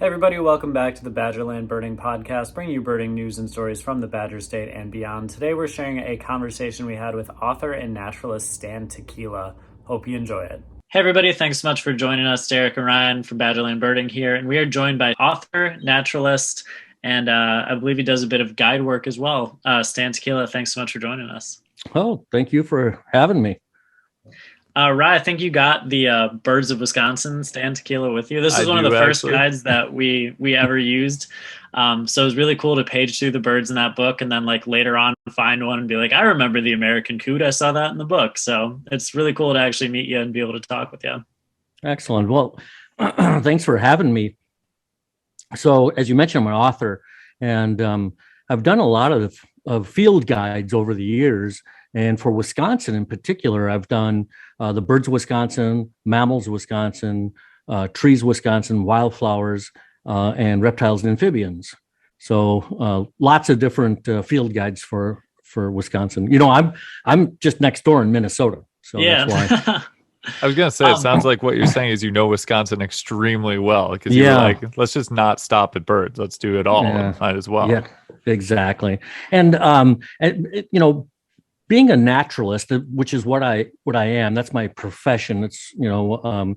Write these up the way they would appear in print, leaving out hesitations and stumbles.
Everybody, welcome back to the Badgerland Birding Podcast, bringing you birding news and stories from the Badger State and beyond. Today we're sharing a conversation we had with author and naturalist Stan Tekiela. Hope you enjoy it. Hey everybody, thanks so much for joining us. Derek and Ryan from Badgerland Birding here, and we are joined by author, naturalist, and I believe he does a bit of guide work as well. Stan Tekiela, thanks so much for joining us. Oh, thank you for having me. Ryan, I think you got the Birds of Wisconsin Stan Tekiela with you. This is one of the first guides that we ever used. So it was really cool to page through the birds in that book and then like later on find one and be like, I remember the American coot. I saw that in the book. So it's really cool to actually meet you and be able to talk with you. Excellent. Well, thanks for having me. So as you mentioned, I'm an author, and I've done a lot of field guides over the years. And for Wisconsin in particular, I've done the Birds of Wisconsin, Mammals of Wisconsin, Trees of Wisconsin, Wildflowers, and Reptiles and Amphibians. So lots of different field guides for Wisconsin. You know, I'm just next door in Minnesota. So yeah. That's why. I was going to say, it sounds like what you're saying is you know Wisconsin extremely well, because you're like, let's just not stop at birds. Let's do it all. Might as well. Yeah, exactly. And you know, being a naturalist, which is what I am, that's my profession. It's, you know,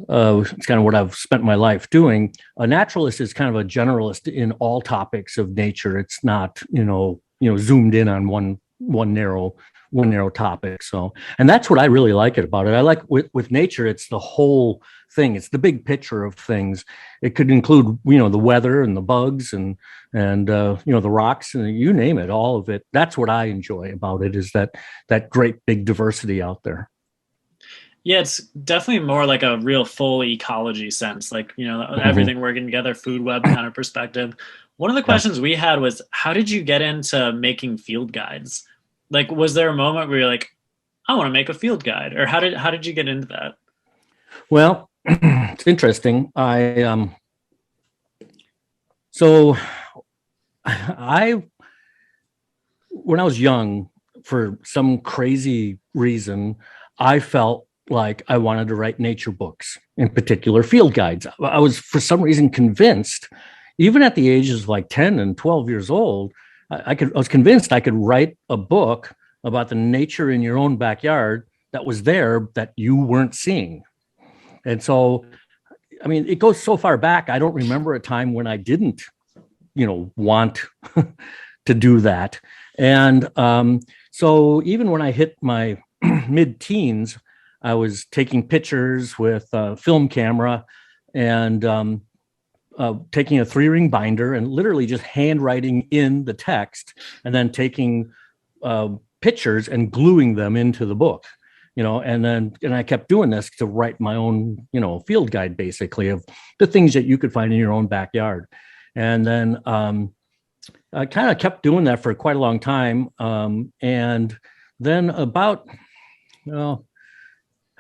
it's kind of what I've spent my life doing. A naturalist is kind of a generalist in all topics of nature. It's not, you know, zoomed in on one narrow topic. So, and that's what I really like about it. I like with nature, it's the whole thing. It's the big picture of things. It could include, you know, the weather and the bugs and you know, the rocks and you name it, all of it. That's what I enjoy about it, is that great big diversity out there. Yeah, it's definitely more like a real full ecology sense, like, you know, everything working together, food web kind of perspective. One of the questions we had was, how did you get into making field guides? Like, was there a moment where you're like, I want to make a field guide? Or how did you get into that? Well, it's interesting. So when I was young, for some crazy reason, I felt like I wanted to write nature books, in particular field guides. I was, for some reason, convinced, even at the ages of like 10 and 12 years old, I was convinced I could write a book about the nature in your own backyard that was there that you weren't seeing. And so, I mean, it goes so far back, I don't remember a time when I didn't, you know, want to do that. And so even when I hit my mid-teens, I was taking pictures with a film camera and taking a 3-ring binder and literally just handwriting in the text and then taking pictures and gluing them into the book, you know, and I kept doing this to write my own, you know, field guide, basically, of the things that you could find in your own backyard. And then I kind of kept doing that for quite a long time. And then about, well,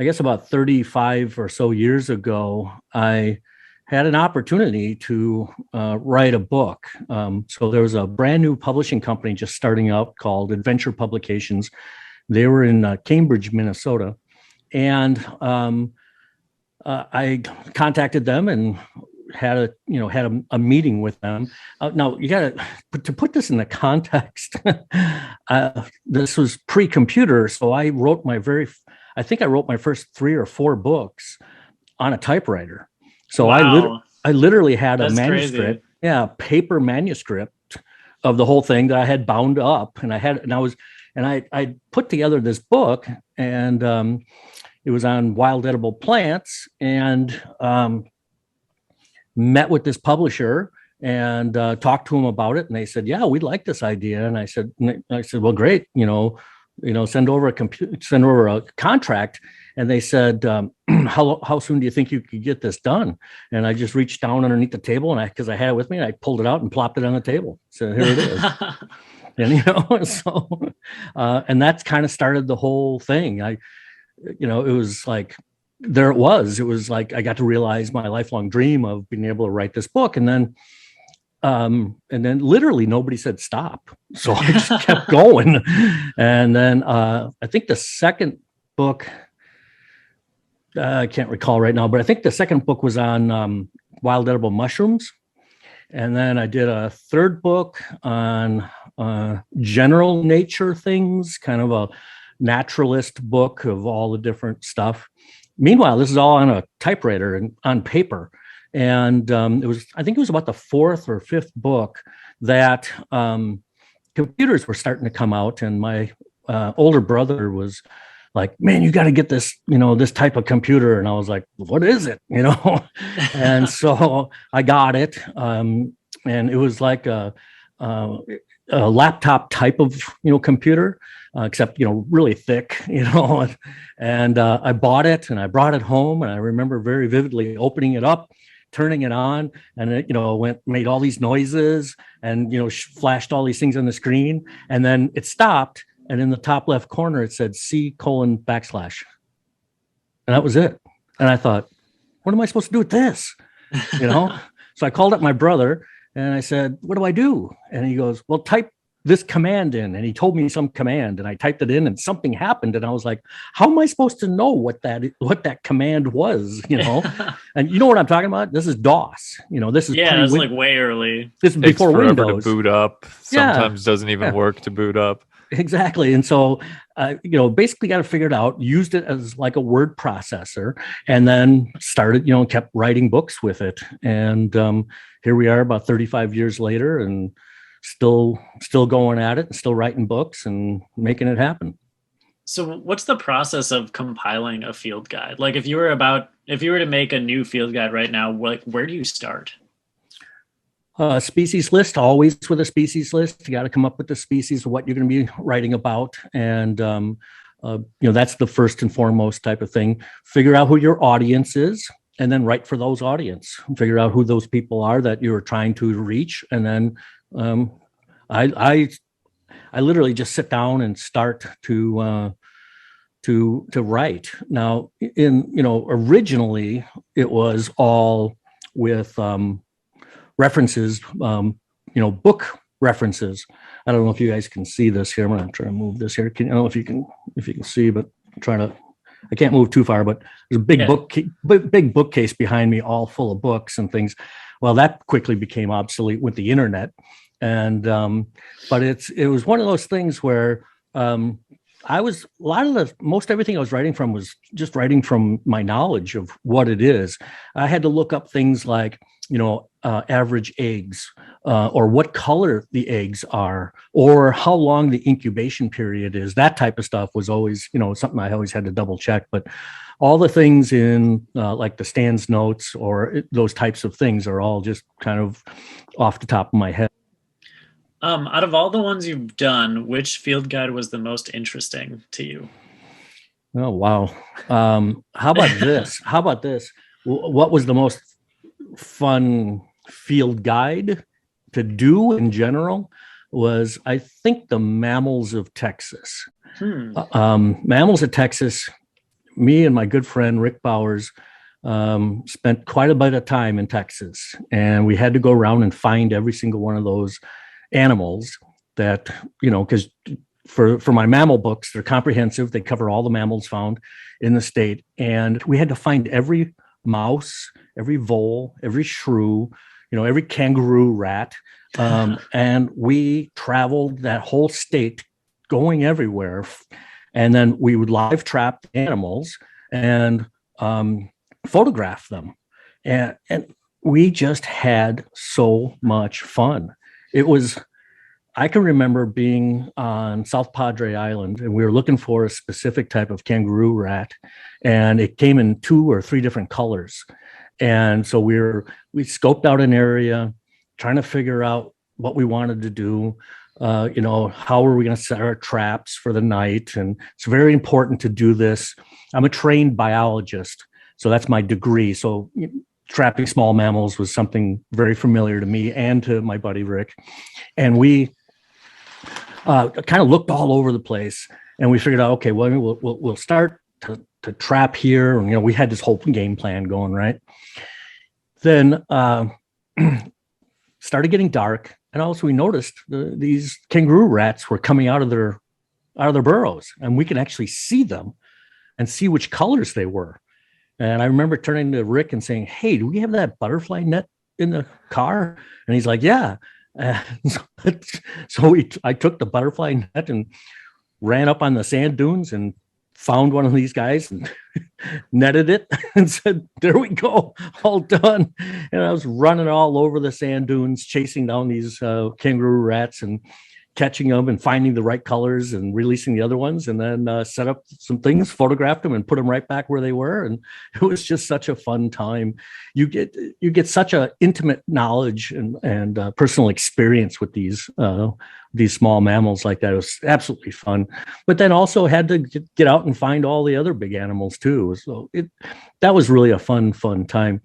I guess about 35 or so years ago, I had an opportunity to write a book. So there was a brand new publishing company just starting out called Adventure Publications. They were in Cambridge, Minnesota. And I contacted them and had a meeting with them. Now you got to put this in the context. This was pre-computer. So I wrote my first 3 or 4 books on a typewriter. So wow. I literally had a manuscript, crazy. Paper manuscript of the whole thing that I had bound up, and I put together this book, and it was on wild edible plants, and met with this publisher and talked to them about it, and they said, yeah, we'd like this idea. And I said, well, great, you know, send over a contract. And they said, how soon do you think you could get this done? And I just reached down underneath the table, and because I had it with me, and I pulled it out and plopped it on the table. So here it is. And, you know, so, and that's kind of started the whole thing. It was like, it was like, I got to realize my lifelong dream of being able to write this book. And then literally nobody said stop. So I just kept going. And then I think the second book I can't recall right now, but I think the second book was on wild edible mushrooms. And then I did a third book on general nature things, kind of a naturalist book of all the different stuff. Meanwhile, this is all on a typewriter and on paper. And I think it was about the fourth or fifth book that computers were starting to come out. And my older brother was like, man, you got to get this, this type of computer. And I was like, what is it? And so I got it. And it was like a laptop type of, computer, except, really thick, and I bought it and I brought it home. And I remember very vividly opening it up, turning it on, and it, made all these noises and, flashed all these things on the screen. And then it stopped. And in the top left corner, it said C:\\. And that was it. And I thought, what am I supposed to do with this? So I called up my brother and I said, what do I do? And he goes, well, type this command in. And he told me some command and I typed it in and something happened. And I was like, how am I supposed to know what that command was? And you know what I'm talking about? This is DOS. This is that's like way early. This is before Windows. To boot up. Sometimes doesn't even work to boot up. Exactly. And so, basically got it figured out, used it as like a word processor, and then started, kept writing books with it. And here we are about 35 years later and still going at it and still writing books and making it happen. So what's the process of compiling a field guide? Like if you were to make a new field guide right now, where do you start? Species list, always with a species list. You got to come up with the species of what you're going to be writing about. And, that's the first and foremost type of thing. Figure out who your audience is and then write for those audience. Figure out who those people are that you're trying to reach. And then I literally just sit down and start to write. Now, originally it was all with references, book references. I don't know if you guys can see this here. I'm going to try to move this here. I don't know if you can see, but I can't move too far, but there's a big bookcase behind me, all full of books and things. Well, that quickly became obsolete with the internet. And, but it was one of those things where, most everything I was writing from was just writing from my knowledge of what it is. I had to look up things like, average eggs, or what color the eggs are, or how long the incubation period is. That type of stuff was always, something I always had to double check. But all the things in like the Stan's notes or those types of things are all just kind of off the top of my head. Out of all the ones you've done, which field guide was the most interesting to you? Oh, wow. How about this? What was the most fun field guide to do in general was, I think, the mammals of Texas. Mammals of Texas, me and my good friend Rick Bowers spent quite a bit of time in Texas, and we had to go around and find every single one of those animals that, because for my mammal books, they're comprehensive. They cover all the mammals found in the state. And we had to find every mouse, every vole, every shrew, every kangaroo rat. And we traveled that whole state going everywhere. And then we would live trap animals and photograph them. And we just had so much fun. I can remember being on South Padre Island, and we were looking for a specific type of kangaroo rat, and it came in 2 or 3 different colors. And so we scoped out an area, trying to figure out what we wanted to do. How are we going to set our traps for the night? And it's very important to do this. I'm a trained biologist, so that's my degree. So trapping small mammals was something very familiar to me and to my buddy Rick. And we kind of looked all over the place, and we figured out, okay, well, we'll start to trap here. And, we had this whole game plan going, right? Then started getting dark, and also we noticed these kangaroo rats were coming out of their burrows, and we could actually see them and see which colors they were. And I remember turning to Rick and saying, "Hey, do we have that butterfly net in the car?" And he's like, "Yeah." I took the butterfly net and ran up on the sand dunes and found one of these guys and netted it and said, "There we go, all done." And I was running all over the sand dunes, chasing down these kangaroo rats and catching them and finding the right colors and releasing the other ones, and then set up some things, photographed them, and put them right back where they were. And it was just such a fun time. You get such a intimate knowledge and personal experience with these small mammals like that. It was absolutely fun. But then also had to get out and find all the other big animals too. So that was really a fun time.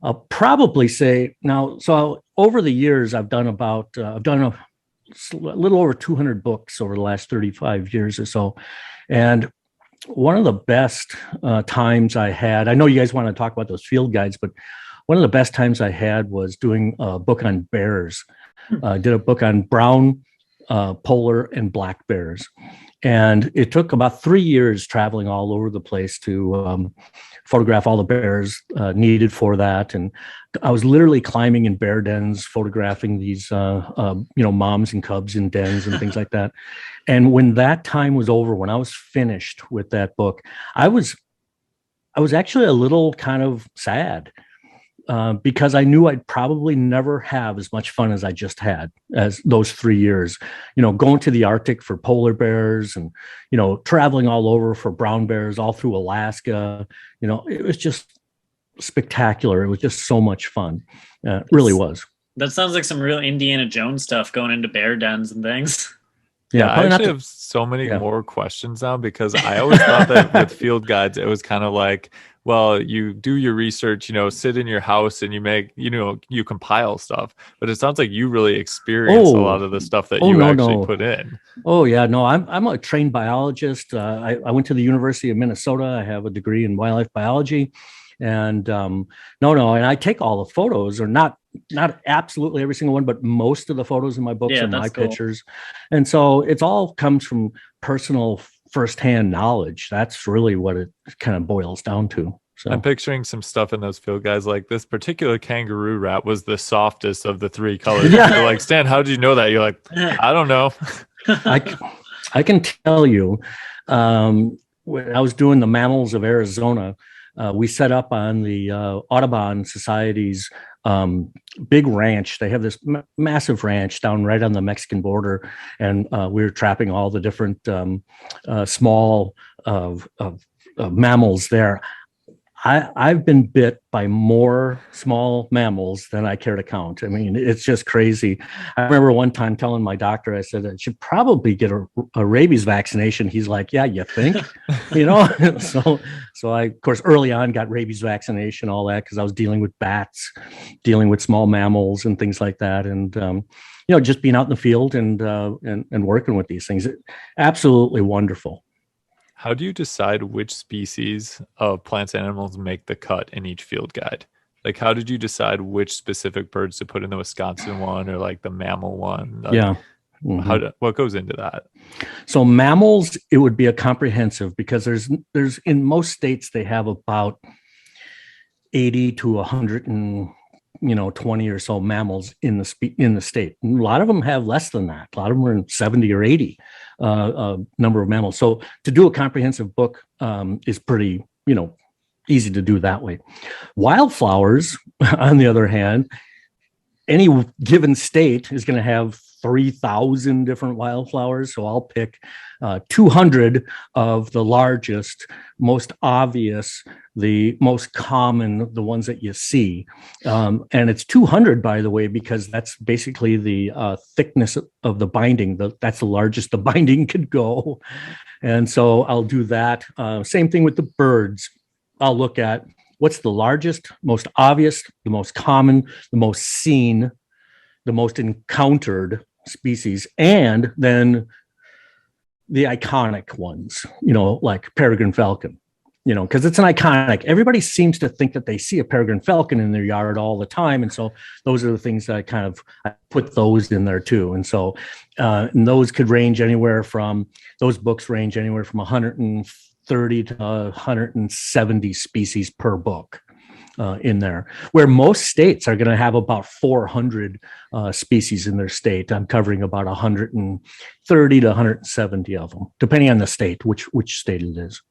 I'll probably say now. So over the years, I've done a little over 200 books over the last 35 years or so. And one of the best times I had, I know you guys want to talk about those field guides, but one of the best times I had was doing a book on bears. I did a book on brown, polar, and black bears. And it took about 3 years traveling all over the place to photograph all the bears needed for that. And I was literally climbing in bear dens, photographing these, moms and cubs in dens and things like that. And when that time was over, when I was finished with that book, I was actually a little kind of sad. Because I knew I'd probably never have as much fun as I just had as those 3 years, going to the Arctic for polar bears and, traveling all over for brown bears all through Alaska. It was just spectacular. It was just so much fun. It really was. That sounds like some real Indiana Jones stuff, going into bear dens and things. Yeah, I actually have so many more questions now, because I always thought that with field guides, it was kind of like, well, you do your research, sit in your house and you make, you compile stuff. But it sounds like you really experienced a lot of the stuff that you actually put in. Oh, yeah. No, I'm a trained biologist. I went to the University of Minnesota. I have a degree in wildlife biology. And and I take all the photos, or not absolutely every single one, but most of the photos in my books are my pictures. And so it's all comes from personal firsthand knowledge. That's really what it kind of boils down to. So I'm picturing some stuff in those field guides. Like, this particular kangaroo rat was the softest of the 3 colors. You're like, "Stan, how did you know that?" You're like, "I don't know." I can tell you, when I was doing the mammals of Arizona, we set up on the Audubon Society's big ranch. They have this massive ranch down right on the Mexican border, and we were trapping all the different small mammals there. I've been bit by more small mammals than I care to count. I mean, it's just crazy. I remember one time telling my doctor, I said, "I should probably get a rabies vaccination." He's like, "Yeah, you think?" So I, of course, early on got rabies vaccination, all that, because I was dealing with bats, dealing with small mammals and things like that. And, just being out in the field and working with these things, absolutely wonderful. How do you decide which species of plants and animals make the cut in each field guide? Like, how did you decide which specific birds to put in the Wisconsin one, or like the mammal one? Like, what goes into that? So mammals, it would be a comprehensive, because there's in most states they have about 80 to 120 or so mammals in the state. And a lot of them have less than that. A lot of them are in 70 or 80 number of mammals. So to do a comprehensive book is pretty, easy to do that way. Wildflowers, on the other hand, any given state is going to have 3,000 different wildflowers. So I'll pick 200 of the largest, most obvious, the most common, the ones that you see. And it's 200, by the way, because that's basically the thickness of the binding. That's the largest the binding could go. And so I'll do that. Same thing with the birds. I'll look at what's the largest, most obvious, the most common, the most seen, the most encountered species, and then the iconic ones, like peregrine falcon, because it's an iconic. Everybody seems to think that they see a peregrine falcon in their yard all the time. And so those are the things that I put those in there too. And so and those books range anywhere from 150 130 to 170 species per book in there, where most states are going to have about 400 species in their state. I'm covering about 130 to 170 of them, depending on the state, which state it is.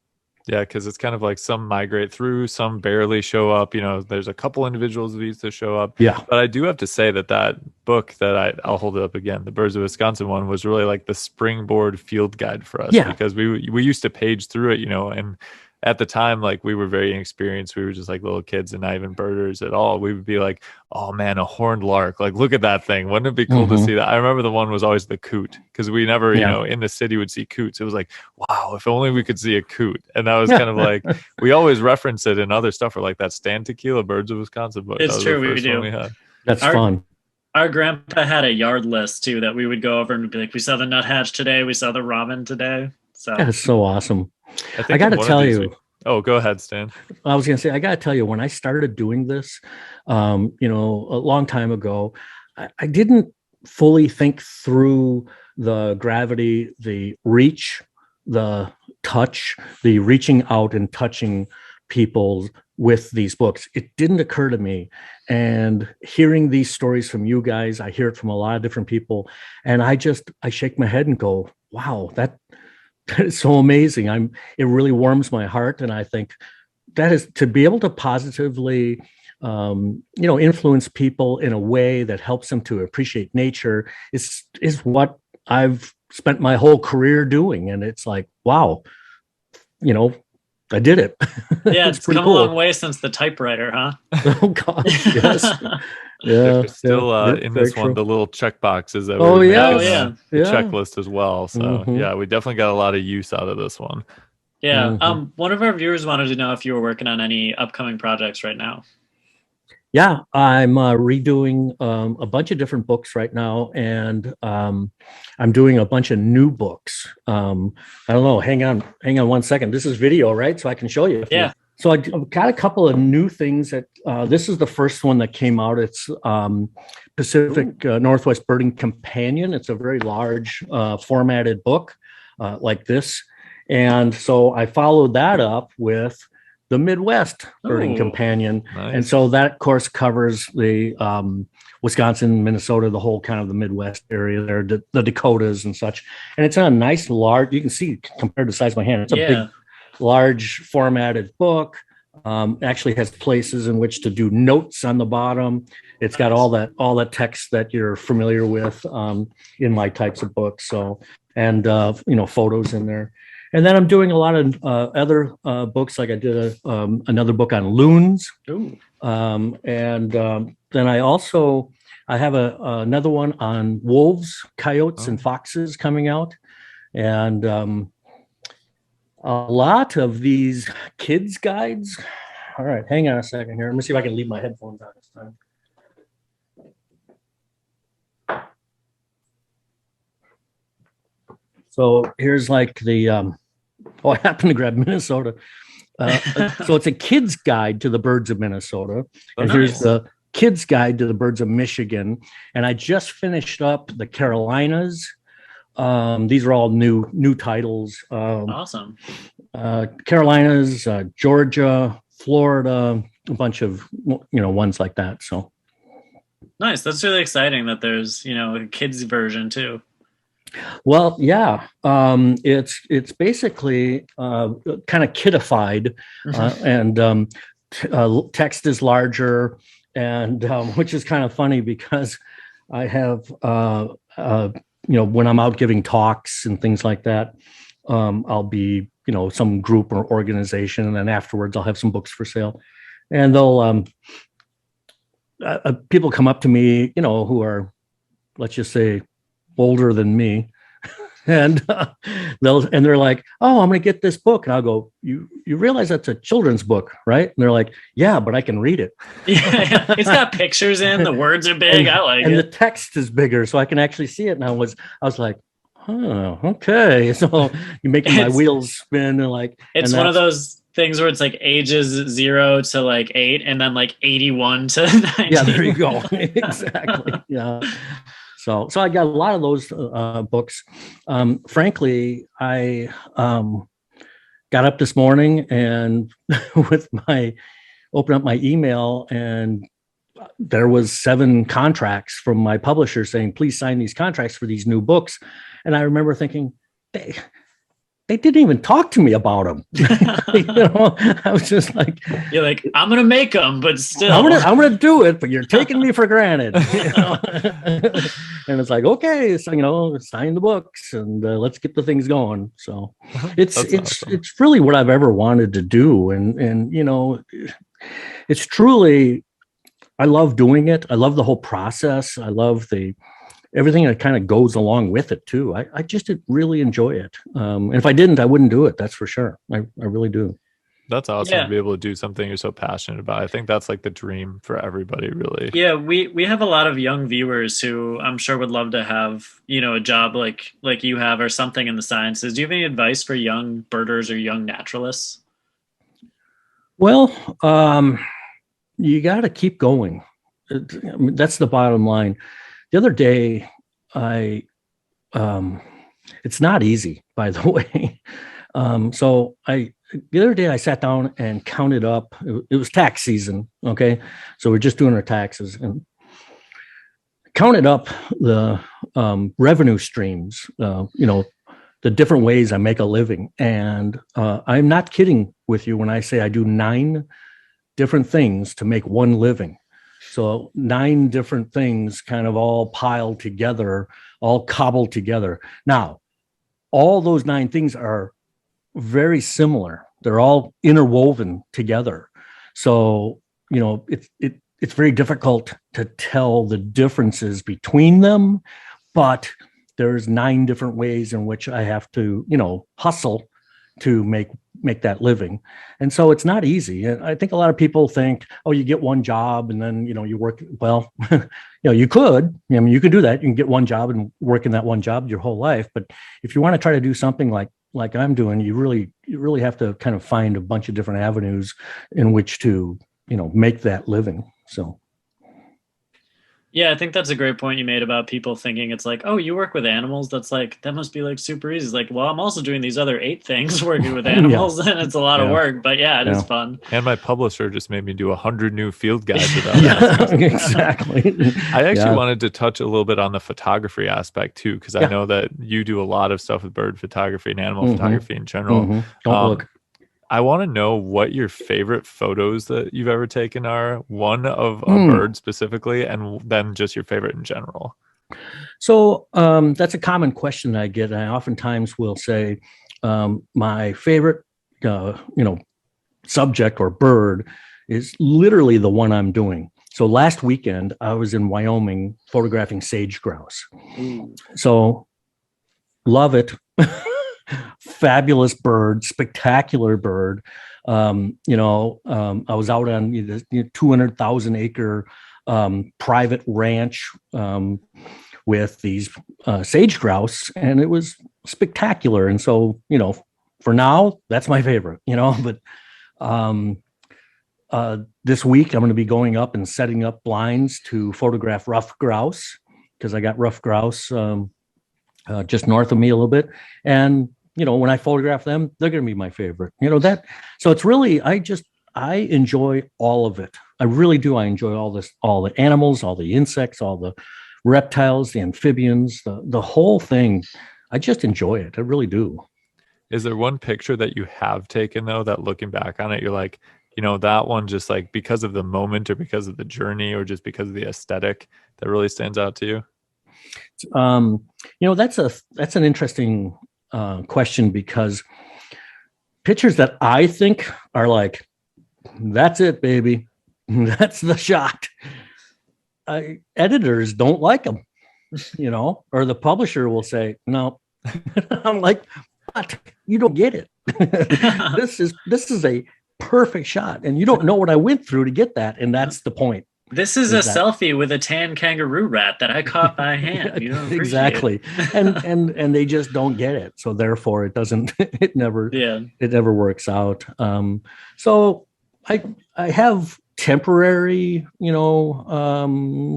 Yeah, because it's kind of like some migrate through, some barely show up. There's a couple individuals of these that show up. Yeah. But I do have to say that book that I'll hold it up again, the Birds of Wisconsin one, was really like the springboard field guide for us. Yeah. Because we used to page through it, and at the time, like, we were very inexperienced. We were just like little kids and not even birders at all. We would be like, oh man, a horned lark. Like, look at that thing. Wouldn't it be cool to see that? I remember the one was always the coot, because we never, in the city would see coots. It was like, wow, if only we could see a coot. And that was kind of like, we always reference it in other stuff, or like that Stan Tekiela Birds of Wisconsin book. It's true, we do. That's fun. Our grandpa had a yard list too that we would go over and be like, we saw the nuthatch today, we saw the robin today. So that's so awesome. I got to tell you. Oh, go ahead, Stan. I was going to say, I got to tell you, when I started doing this, a long time ago, I didn't fully think through the gravity, the reach, the touch, the reaching out and touching people with these books. It didn't occur to me. And hearing these stories from you guys, I hear it from a lot of different people. And I shake my head and go, wow, that is so amazing. It really warms my heart. And I think that is to be able to positively, influence people in a way that helps them to appreciate nature is what I've spent my whole career doing. And it's like, wow, I did it. Yeah, it's come cool. A long way since the typewriter, huh? Oh gosh, yes. Yeah, still in this one, the little check boxes that the checklist as well. So we definitely got a lot of use out of this one. Yeah. One of our viewers wanted to know if you were working on any upcoming projects right now. Yeah, I'm redoing a bunch of different books right now, and I'm doing a bunch of new books. I don't know. Hang on 1 second. This is video, right? So I can show you. Yeah. So I've got a couple of new things that this is the first one that came out. It's Pacific Northwest Birding Companion. It's a very large formatted book like this. And so I followed that up with the Midwest Birding Companion. Nice. And so that course covers the Wisconsin, Minnesota, the whole kind of the Midwest area there, the Dakotas and such. And it's a nice large, you can see compared to the size of my hand, it's a big, large formatted book. Actually has places in which to do notes on the bottom. It's got all that text that you're familiar with in my types of books. So, and photos in there. And then I'm doing a lot of other books, like I did another book on loons. And then I have another one on wolves, coyotes, and foxes coming out. And a lot of these kids guides. All right, hang on a second here. Let me see if I can leave my headphones on this time. So here's like the, I happened to grab Minnesota. So it's a kid's guide to the birds of Minnesota. And here's the kid's guide to the birds of Michigan. And I just finished up the Carolinas. These are all new titles. Awesome. Carolinas, Georgia, Florida, a bunch of, ones like that. So. Nice. That's really exciting that there's, a kid's version too. Well, yeah, it's basically kind of kidified, and text is larger, and which is kind of funny because I have, when I'm out giving talks and things like that, I'll be, some group or organization, and then afterwards I'll have some books for sale, and they'll people come up to me, who are, let's just say, older than me, and they're like, oh, I'm gonna get this book, and I'll go, you realize that's a children's book, right? And they're like, yeah, but I can read it. Yeah, it's got pictures in, the words are big, I like and it, the text is bigger, so I can actually see it. And I was like, oh, okay. So you're making my wheels spin, and like, it's one of those things where it's like ages 0 to like 8, and then like 81 to 19. Yeah, there you go. Exactly. Yeah. So I got a lot of those books. Frankly, I got up this morning and opened up my email, and there was 7 contracts from my publisher saying, please sign these contracts for these new books. And I remember thinking, they didn't even talk to me about them. I was just like, you're like, I'm going to make them, but still I'm going to do it, but you're taking me for granted. And it's like, okay, so, sign the books and let's get the things going. So it's really what I've ever wanted to do. And it's truly, I love doing it. I love the whole process. I love everything that kind of goes along with it too. I just really enjoy it. And if I didn't, I wouldn't do it. That's for sure. I really do. That's awesome to be able to do something you're so passionate about. I think that's like the dream for everybody, really. Yeah, we have a lot of young viewers who I'm sure would love to have, a job like you have or something in the sciences. Do you have any advice for young birders or young naturalists? Well, you got to keep going. That's the bottom line. The other day, it's not easy, by the way. The other day I sat down and counted up, it was tax season. Okay. So we're just doing our taxes and counted up the revenue streams, the different ways I make a living. And I'm not kidding with you when I say I do 9 different things to make one living. So 9 different things kind of all piled together, all cobbled together. Now, all those 9 things are very similar. They're all interwoven together. So, it's very difficult to tell the differences between them, but there's 9 different ways in which I have to, hustle to make that living. And so it's not easy. And I think a lot of people think, oh, you get one job and then, you work. Well, you could, you could do that. You can get one job and work in that one job your whole life. But if you want to try to do something like I'm doing, you really have to kind of find a bunch of different avenues in which to, make that living. So. Yeah, I think that's a great point you made about people thinking it's like, oh, you work with animals. That's like, that must be like super easy. It's like, well, I'm also doing these other 8 things working with animals and it's a lot of work, but it is fun. And my publisher just made me do 100 new field guides without exactly. I actually wanted to touch a little bit on the photography aspect too, because I know that you do a lot of stuff with bird photography and animal photography in general. Don't look. I want to know what your favorite photos that you've ever taken are, one of a bird specifically, and then just your favorite in general. So that's a common question I get. I oftentimes will say my favorite, subject or bird is literally the one I'm doing. So last weekend I was in Wyoming photographing sage grouse. So love it. Fabulous bird, spectacular bird. I was out on the 200,000 acre private ranch with these sage grouse, and it was spectacular. And so, for now, that's my favorite, but this week I'm going to be going up and setting up blinds to photograph ruffed grouse, because I got ruffed grouse just north of me a little bit. And, when I photograph them, they're going to be my favorite, so it's really, I enjoy all of it. I really do. I enjoy all the animals, all the insects, all the reptiles, the amphibians, the whole thing. I just enjoy it. I really do. Is there one picture that you have taken though, that looking back on it, you're like, that one just like because of the moment or because of the journey or just because of the aesthetic that really stands out to you? That's an interesting question, because pictures that I think are like, that's it, baby, that's the shot, editors don't like them, or the publisher will say no. I'm like, but you don't get it. This is a perfect shot, and you don't know what I went through to get that, and that's the point. This is a selfie with a tan kangaroo rat that I caught by hand. Exactly. And they just don't get it. So therefore it never works out. So I have temporary,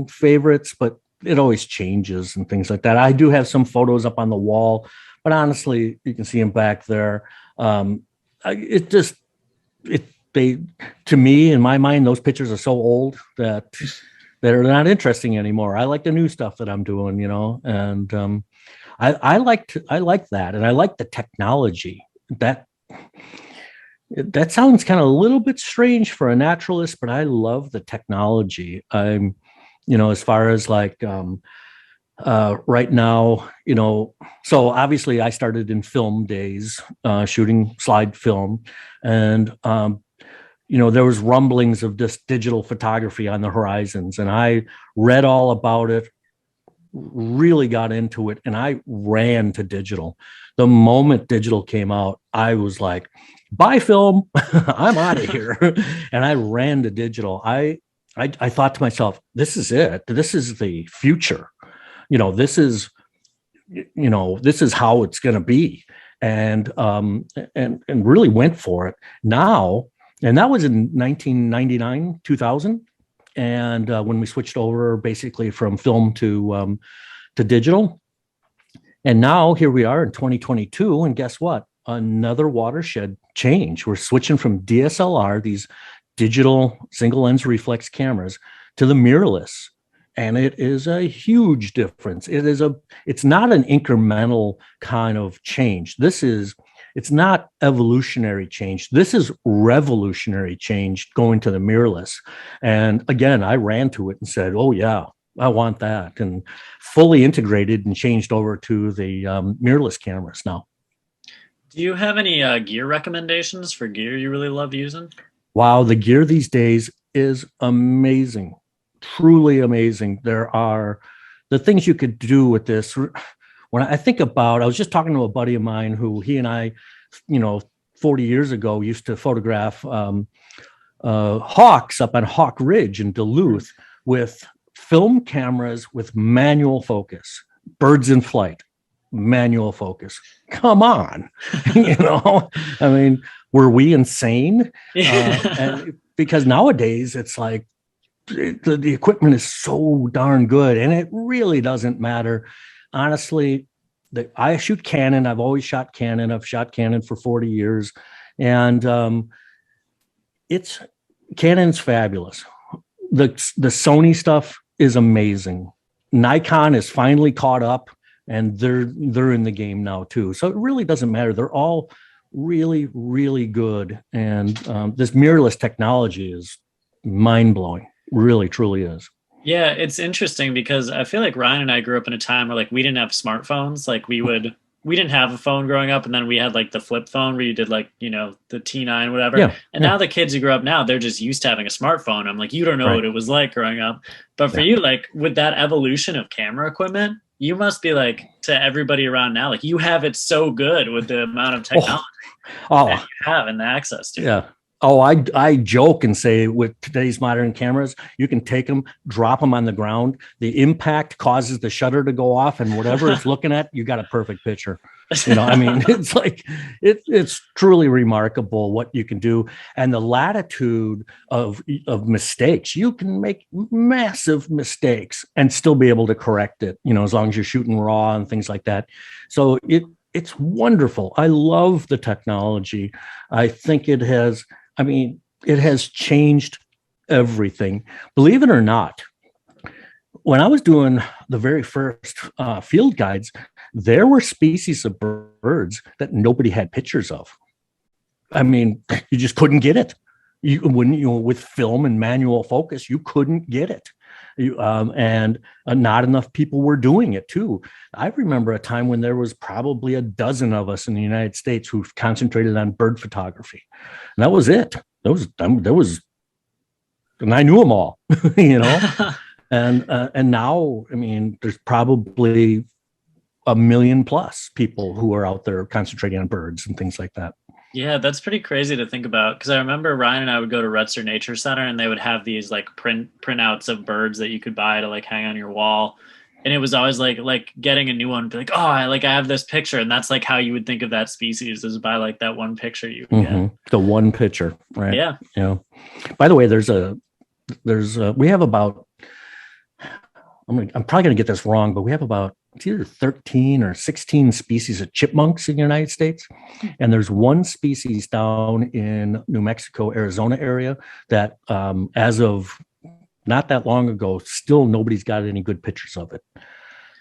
favorites, but it always changes and things like that. I do have some photos up on the wall, but honestly, you can see them back there. to me, in my mind, those pictures are so old that they're not interesting anymore. I like the new stuff that I'm doing, and I like that, and I like the technology. That sounds kind of a little bit strange for a naturalist, but I love the technology. I'm, as far as like right now, so obviously I started in film days, shooting slide film, and there was rumblings of this digital photography on the horizons, and I read all about it, really got into it, and I ran to digital. The moment digital came out, I was like, bye film, I'm out of here. And I ran to digital. I thought to myself, this is it. This is the future. This is how it's going to be. And really went for it now. And that was in 1999, 2000. And when we switched over basically from film to digital. And now here we are in 2022. And guess what? Another watershed change. We're switching from DSLR, these digital single lens reflex cameras, to the mirrorless. And it is a huge difference. It's not an incremental kind of change. It's not evolutionary change. This is revolutionary change, going to the mirrorless. And again, I ran to it and said, oh yeah, I want that, and fully integrated and changed over to the mirrorless cameras now. Do you have any gear recommendations for gear you really love using? Wow, the gear these days is amazing, truly amazing. There are the things you could do with this. When I think about, I was just talking to a buddy of mine who he and I, 40 years ago used to photograph hawks up on Hawk Ridge in Duluth with film cameras with manual focus, birds in flight, manual focus. Come on. I mean, were we insane? And because nowadays it's like the equipment is so darn good, and it really doesn't matter. Honestly, I shoot Canon. I've always shot Canon. I've shot Canon for 40 years, and Canon's fabulous. The Sony stuff is amazing. Nikon is finally caught up, and they're in the game now too. So it really doesn't matter. They're all really, really good. And this mirrorless technology is mind-blowing. Really, truly is. Yeah, it's interesting because I feel like Ryan and I grew up in a time where like we didn't have smartphones. Like we didn't have a phone growing up, and then we had like the flip phone where you did like, the T9, whatever. Yeah, and now the kids who grow up now, they're just used to having a smartphone. I'm like, you don't know what it was like growing up. But for you, like with that evolution of camera equipment, you must be like, to everybody around now, like you have it so good with the amount of technology that you have and the access to. Yeah. Oh, I joke and say with today's modern cameras, you can take them, drop them on the ground. The impact causes the shutter to go off, and whatever it's looking at, you got a perfect picture. I mean, it's like it's truly remarkable what you can do, and the latitude of mistakes. You can make massive mistakes and still be able to correct it. As long as you're shooting raw and things like that. So it's wonderful. I love the technology. I think it has changed everything. Believe it or not, when I was doing the very first field guides, there were species of birds that nobody had pictures of. I mean, you just couldn't get it. With film and manual focus, you couldn't get it. And not enough people were doing it too. I remember a time when there was probably a dozen of us in the United States who concentrated on bird photography, and that was it. There was, and I knew them all, and now, I mean, there's probably 1 million plus people who are out there concentrating on birds and things like that. Yeah, that's pretty crazy to think about, because I remember Ryan and I would go to Retzer Nature Center, and they would have these like printouts of birds that you could buy to like hang on your wall, and it was always like getting a new one, be like, oh, I have this picture, and that's like how you would think of that species, is by like that one picture you can get. The one picture, right? Yeah. By the way, we have about, I'm probably gonna get this wrong, but we have about it's either 13 or 16 species of chipmunks in the United States. And there's one species down in New Mexico, Arizona area that as of not that long ago, still nobody's got any good pictures of it.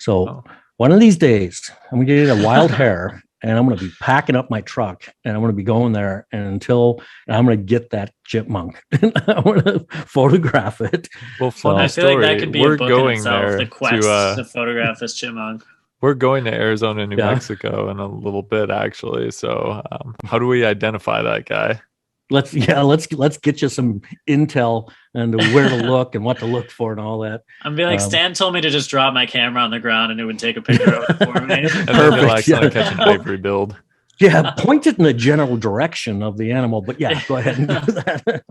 So one of these days, I'm going to get a wild hare and I'm going to be packing up my truck and I'm going to be going there and I'm going to get that chipmunk and I'm going to photograph it. Well, funny story. I feel like that could be a book in itself, the quest to photograph this chipmunk. We're going to Arizona, New Mexico in a little bit, actually. So how do we identify that guy? Let's get you some intel and where to look and what to look for and all that. I'm be like, Stan told me to just drop my camera on the ground and it would take a picture of it for me. And then you'll accidentally catch an ivory build. Yeah, point it in the general direction of the animal, but yeah, go ahead and do that.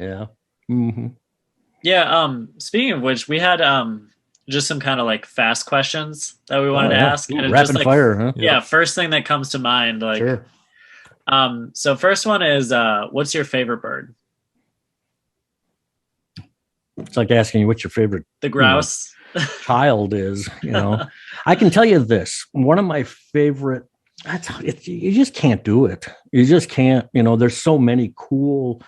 Yeah. Mm-hmm. Yeah. Speaking of which, we had just some kind of like fast questions that we wanted to ask. And rapid just, fire, huh? Yeah, first thing that comes to mind. Like, sure. So first one is, what's your favorite bird? It's like asking you what's your favorite. The grouse. Child is, I can tell you this. One of my favorite, you just can't do it. You just can't, there's so many cool,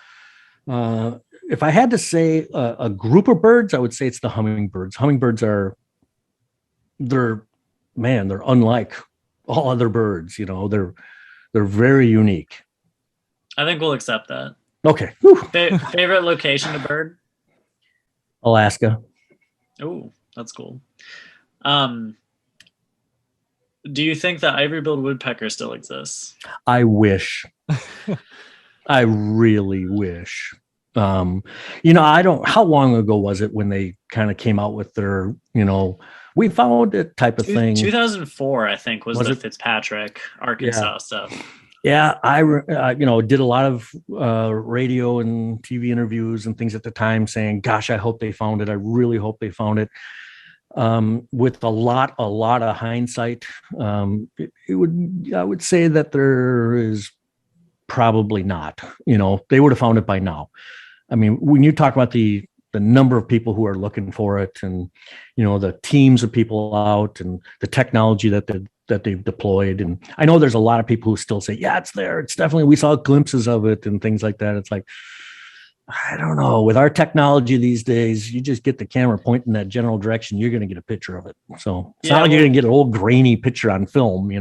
if I had to say a group of birds, I would say it's the hummingbirds. Hummingbirds they're unlike all other birds, they're very unique. I think we'll accept that. Okay. Favorite location to bird? Alaska. Oh, that's cool. Do you think the ivory-billed woodpecker still exists? I wish. I really wish. How long ago was it when they kind of came out with their, we found it type of thing? 2004, I think, was the Fitzpatrick, Arkansas stuff. Yeah, I did a lot of radio and TV interviews and things at the time saying, gosh, I hope they found it. I really hope they found it. With a lot of hindsight, I would say that there is probably not. They would have found it by now. I mean, when you talk about the number of people who are looking for it, and the teams of people out, and the technology that they've deployed, and I know there's a lot of people who still say, yeah, it's there. It's definitely, we saw glimpses of it and things like that. It's like, I don't know. With our technology these days, you just get the camera pointing in that general direction, you're going to get a picture of it. So it's not like you're going to get an old grainy picture on film,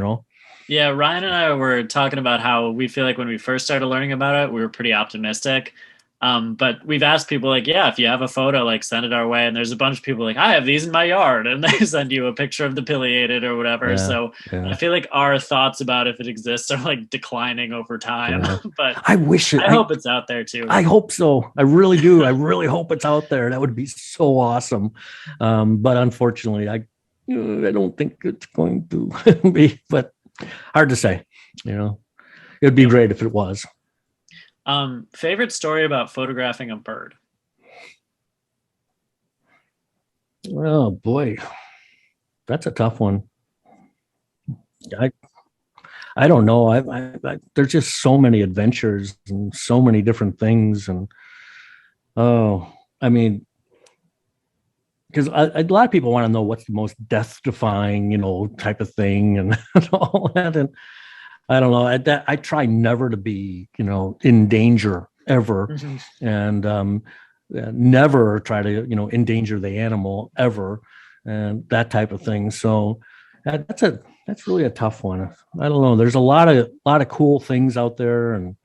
Yeah, Ryan and I were talking about how we feel like when we first started learning about it, we were pretty optimistic. But we've asked people like, yeah, if you have a photo, like send it our way. And there's a bunch of people like, I have these in my yard, and they send you a picture of the pileated or whatever. I feel like our thoughts about if it exists are like declining over time. But I hope it's out there too. I hope so. I really do. I really hope it's out there. That would be so awesome. But unfortunately, I don't think it's going to be. But hard to say. It'd be great if it was. Favorite story about photographing a bird? Oh boy, that's a tough one. I don't know. I there's just so many adventures and so many different things, and I mean, because a lot of people want to know what's the most death-defying, type of thing, and all that, and I don't know. I try never to be, in danger ever, mm-hmm. and never try to, endanger the animal ever, and that type of thing. So that's really a tough one. I don't know. There's a lot of cool things out there, and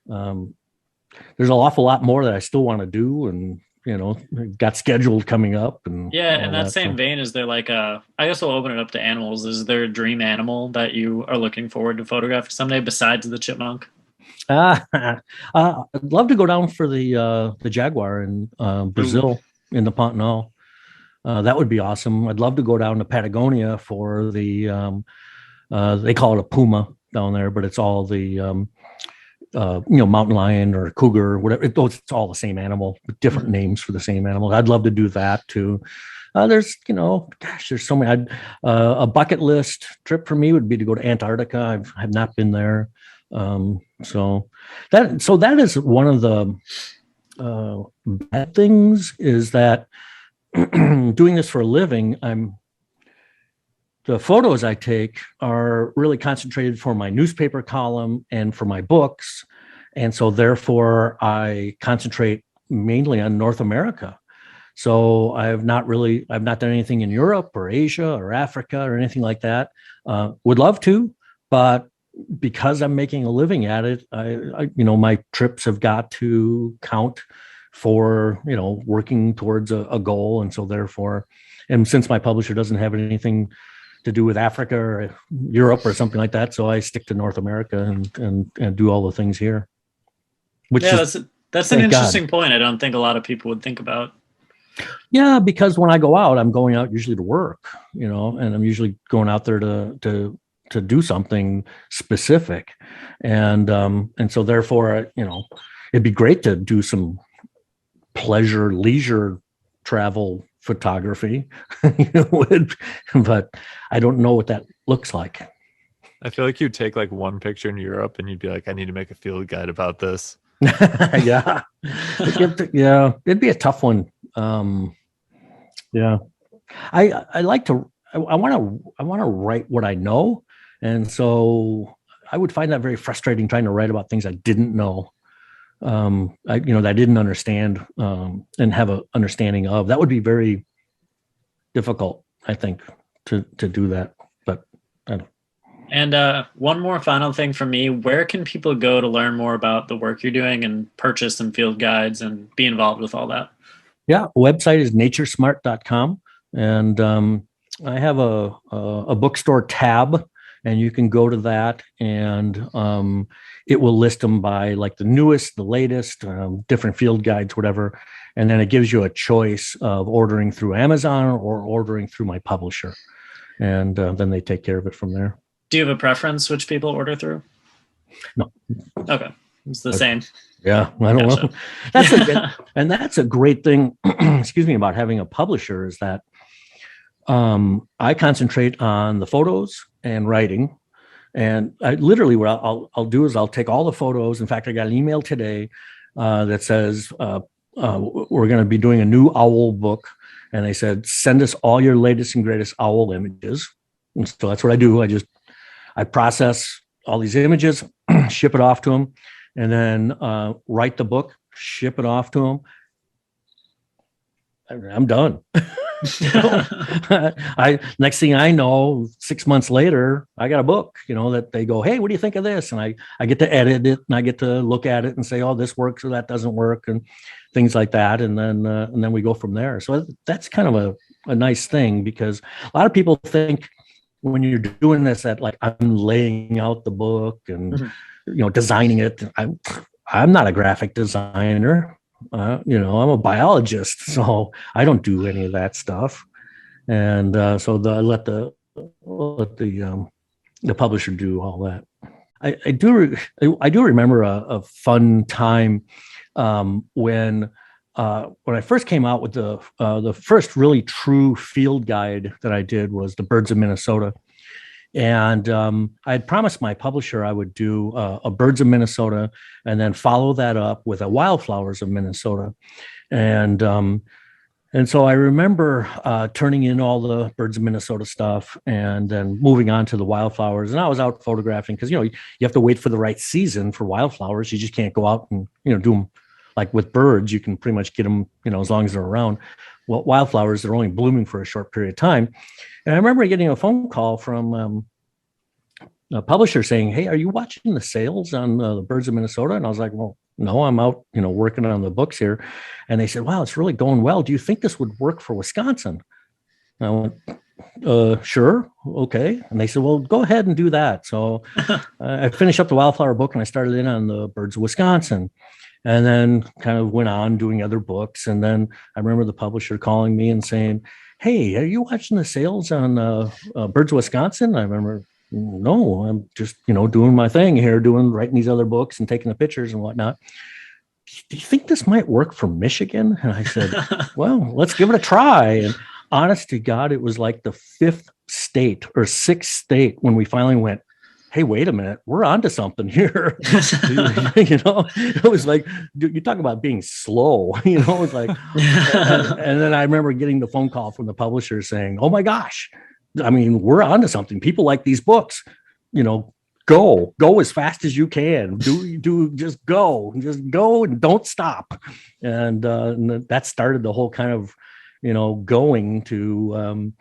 there's an awful lot more that I still want to do, and got scheduled coming up. And yeah, in that same vein, is there like I guess we'll open it up to animals. Is there a dream animal that you are looking forward to photograph someday besides the chipmunk? I'd love to go down for the jaguar in Brazil. Ooh. In the Pantanal. That would be awesome. I'd love to go down to Patagonia for the they call it a puma down there, but it's all the mountain lion or cougar or whatever. It's all the same animal with different names for the same animal. I'd love to do that too. There's so many. A bucket list trip for me would be to go to Antarctica. I've not been there. So that is one of the bad things, is that doing this for a living, the photos I take are really concentrated for my newspaper column and for my books. And so therefore I concentrate mainly on North America. So I've not done anything in Europe or Asia or Africa or anything like that. Would love to, but because I'm making a living at it, I my trips have got to count for, working towards a goal. And so therefore, and since my publisher doesn't have anything to do with Africa or Europe or something like that, so I stick to North America and do all the things here. Which that's an interesting point. I don't think a lot of people would think about. Yeah, because when I go out, I'm going out usually to work, and I'm usually going out there to do something specific, and so therefore, it'd be great to do some leisure travel photography, but I don't know what that looks like. I feel like you'd take like one picture in Europe and you'd be like, I need to make a field guide about this. Yeah, it'd be a tough one. Yeah, I like to. I want to write what I know, and so I would find that very frustrating trying to write about things I didn't know. That I didn't understand and have an understanding of. That would be very difficult, I think, to do that. But I don't. And one more final thing from me: where can people go to learn more about the work you're doing and purchase some field guides and be involved with all that? Yeah, website is naturesmart.com, and I have a bookstore tab, and you can go to that, and it will list them by like the newest, the latest, different field guides, whatever, and then it gives you a choice of ordering through Amazon or ordering through my publisher, and then they take care of it from there. Do you have a preference which people order through? No. Okay, it's the same. Yeah, I don't know. That's a great thing. Excuse me, about having a publisher is that I concentrate on the photos and writing, and I literally what I'll do is I'll take all the photos. In fact, I got an email today that says we're going to be doing a new owl book, and they said send us all your latest and greatest owl images. And so that's what I do. I process all these images, ship it off to them, and then write the book, ship it off to them. I'm done. Next thing I know, 6 months later, I got a book, that they go, hey, what do you think of this? And I get to edit it, and I get to look at it and say, oh, this works or that doesn't work, and things like that. And then we go from there. So that's kind of a nice thing, because a lot of people think when you're doing this that like I'm laying out the book and designing it. I'm not a graphic designer. I'm a biologist, so I don't do any of that stuff. And so I let the publisher do all that. I do remember a fun time when I first came out with the first really true field guide that I did was the Birds of Minnesota. And I had promised my publisher I would do a Birds of Minnesota and then follow that up with a Wildflowers of Minnesota. And so I remember turning in all the Birds of Minnesota stuff and then moving on to the wildflowers. And I was out photographing because, you have to wait for the right season for wildflowers. You just can't go out and, do them like with birds. You can pretty much get them, as long as they're around. Well, wildflowers, they're only blooming for a short period of time. And I remember getting a phone call from a publisher saying, hey, are you watching the sales on the Birds of Minnesota? And I was like, well, no, I'm out, working on the books here. And they said, wow, it's really going well. Do you think this would work for Wisconsin? And I went, sure. Okay. And they said, well, go ahead and do that. So I finished up the Wildflower book and I started in on the Birds of Wisconsin. And then kind of went on doing other books. And then I remember the publisher calling me and saying, hey, are you watching the sales on Birds of Wisconsin? I remember, no, I'm just, doing my thing here, writing these other books and taking the pictures and whatnot. Do you think this might work for Michigan? And I said, well, let's give it a try. And honest to God, it was like the fifth state or sixth state when we finally went, hey, wait a minute, we're onto something here. It was like, you talk about being slow, it was like, and then I remember getting the phone call from the publisher saying, oh my gosh, I mean, we're onto something. People like these books, you know, go as fast as you can. Just go and don't stop. And that started the whole kind of, you know, going to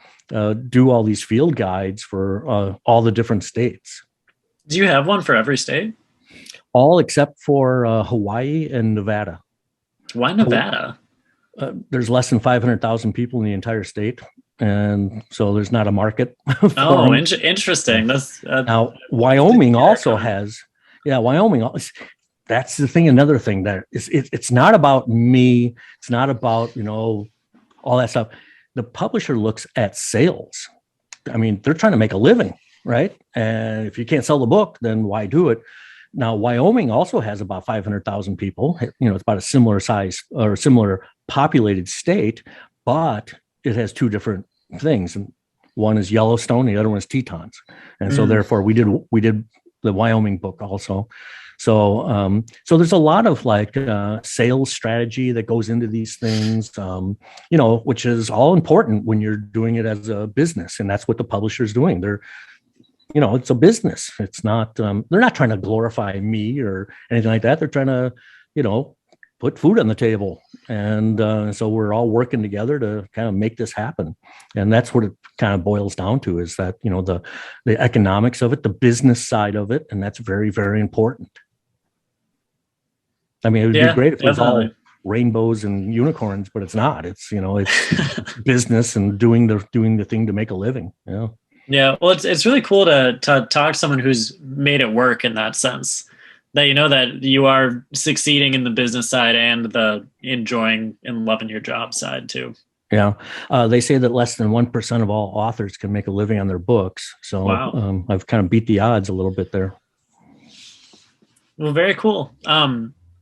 do all these field guides for all the different states. Do you have one for every state? All except for Hawaii and Nevada. Why Nevada? There's less than 500,000 people in the entire state. And so there's not a market. Oh, interesting. That's now Wyoming also has, Wyoming. That's the thing. Another thing that it's not about me. It's not about, you know, all that stuff. The publisher looks at sales. I mean, they're trying to make a living, right? And if you can't sell the book, then why do it? Now, Wyoming also has about 500,000 people. You know, it's about a similar size or similar populated state, but it has two different things. And one is Yellowstone, the other one is Tetons. And so therefore we did the Wyoming book also. So there's a lot of like sales strategy that goes into these things, you know, which is all important when you're doing it as a business. And that's what the publisher's doing. They're, you know, it's a business. It's not, they're not trying to glorify me or anything like that. They're trying to, you know, put food on the table. And so we're all working together to kind of make this happen. And that's what it kind of boils down to, is that, you know, the economics of it, the business side of it. And that's very, very important. I mean, it would be great if it was all rainbows and unicorns, but it's not. It's, you know, it's business and doing the thing to make a living. You know? Yeah. Well, it's really cool to talk to someone who's made it work in that sense. That you know that you are succeeding in the business side and the enjoying and loving your job side too. Yeah. They say that less than 1% of all authors can make a living on their books. So wow. I've kind of beat the odds a little bit there. Well, very cool.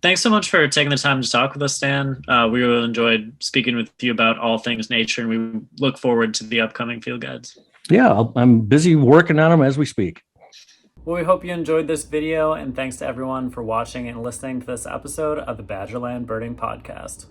Thanks so much for taking the time to talk with us, Stan. We really enjoyed speaking with you about all things nature, and we look forward to the upcoming field guides. Yeah, I'm busy working on them as we speak. Well, we hope you enjoyed this video, and thanks to everyone for watching and listening to this episode of the Badgerland Birding Podcast.